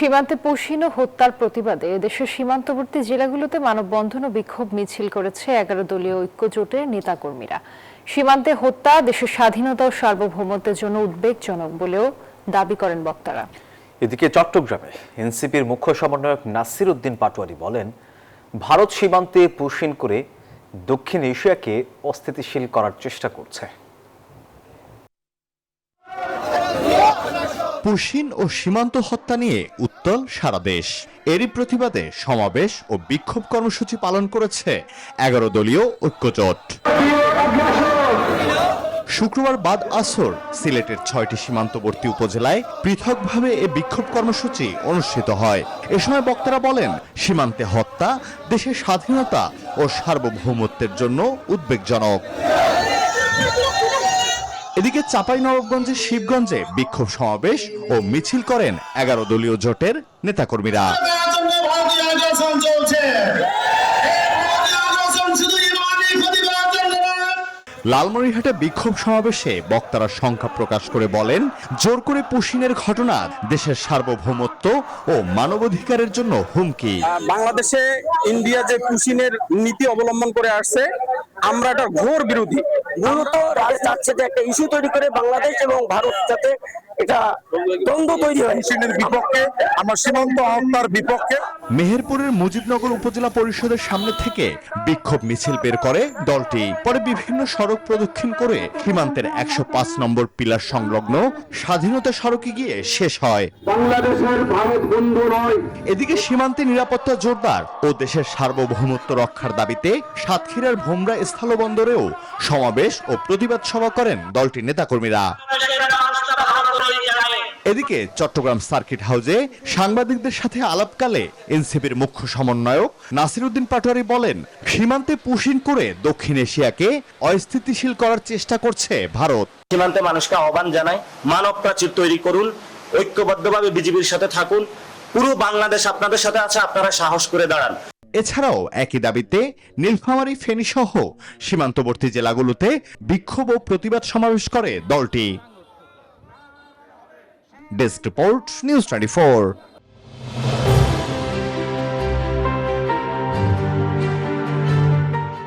সীমান্তে পশিনো হত্যার প্রতিবাদে দেশের সীমান্তবর্তী জেলাগুলোতে মানববন্ধন ও বিক্ষোভ মিছিল করেছে 11 দলীয় ঐক্যজোটের নেতাকর্মীরা। সীমান্তে হত্যা দেশের স্বাধীনতা ও সার্বভৌমত্বের জন্য উদ্বেগজনক বলেও দাবি করেন বক্তারা। এদিকে চট্টগ্রামে এনসিপির মুখ্য সমন্বয়ক নাসির উদ্দিন পাটোয়ারি বলেন, ভারত সীমান্তে পুশিন করে দক্ষিণ এশিয়াকে অস্থিতিশীল করার চেষ্টা করছে। পুশিন ও সীমান্ত হত্যা নিয়ে উত্তাল সারা দেশ। এরই প্রতিবাদে সমাবেশ ও বিক্ষোভ কর্মসূচি পালন করেছে 11 দলীয় ঐক্যজোট। শুক্রবার বাদ আসর সিলেটের 6টি সীমান্তবর্তী উপজেলায় পৃথকভাবে এ বিক্ষোভ কর্মসূচি অনুষ্ঠিত হয়। এ সময় বক্তারা বলেন, সীমান্তে হত্যা দেশের স্বাধীনতা ও সার্বভৌমত্বের জন্য উদ্বেগজনক। এদিকে চাঁপাইনবাবগঞ্জের শিবগঞ্জে বিক্ষোভ সমাবেশ ও মিছিল করেন 11 দলীয় জোটের নেতাকর্মীরা। লালমনিরহাটে বিক্ষোভ সমাবেশে বক্তারা সংখ্যা প্রকাশ করে বলেন, জোর করে পুশিনের ঘটনা দেশের সার্বভৌমত্ব ও মানবাধিকারের জন্য হুমকি। বাংলাদেশে ইন্ডিয়া যে পুশিনের নীতি অবলম্বন করে আসছে, আমরা এটা ঘোর বিরোধী। মূলত চাচ্ছে যে একটা ইস্যু তৈরি করে বাংলাদেশ এবং ভারত যাতে এটা দ্বন্দ্ব তৈরি হয়, পুশিনের বিপক্ষে, আমরা সীমান্ত হত্যার বিপক্ষে। মেহেরপুরের মুজিবনগর উপজেলা পরিষদের সামনে থেকে বিক্ষোভ মিছিল বের করে দলটি। পরে বিভিন্ন সড়ক প্রদক্ষিণ করে সীমান্তের 105 নম্বর পিলার সংলগ্ন স্বাধীনতা সড়কে গিয়ে শেষ হয়। বাংলাদেশের ভারত বন্ধু নয়। এদিকে সীমান্তে নিরাপত্তা জোরদার ও দেশের সার্বভৌমত্ব রক্ষার দাবিতে সাতক্ষীরার ভোমরা স্থলবন্দরেও সমাবেশ ও প্রতিবাদ সভা করেন দলটির নেতাকর্মীরা। এদিকে চট্টগ্রাম সার্কিট হাউসে সাংবাদিকদের সাথে আলাপকালে এনসিপির মুখ্য সমন্বয়ক নাসির উদ্দিন পাটোয়ারি বলেন, সীমান্তে পুশিন করে দক্ষিণ এশিয়াকে অস্থিতিশীল করার চেষ্টা করছে ভারত। সীমান্তে মানুষকে আহ্বান জানায়, মানব প্রাচীর তৈরি করুন, ঐক্যবদ্ধভাবে বিজিবির সাথে থাকুন, পুরো বাংলাদেশ আপনাদের সাথে আছে, আপনারা সাহস করে দাঁড়ান। এছাড়াও একই দাবিতে নীলফামারী, ফেনী সহ সীমান্তবর্তী জেলাগুলোতে বিক্ষোভ ও প্রতিবাদ সমাবেশ করে দলটি। Desk report, news 24।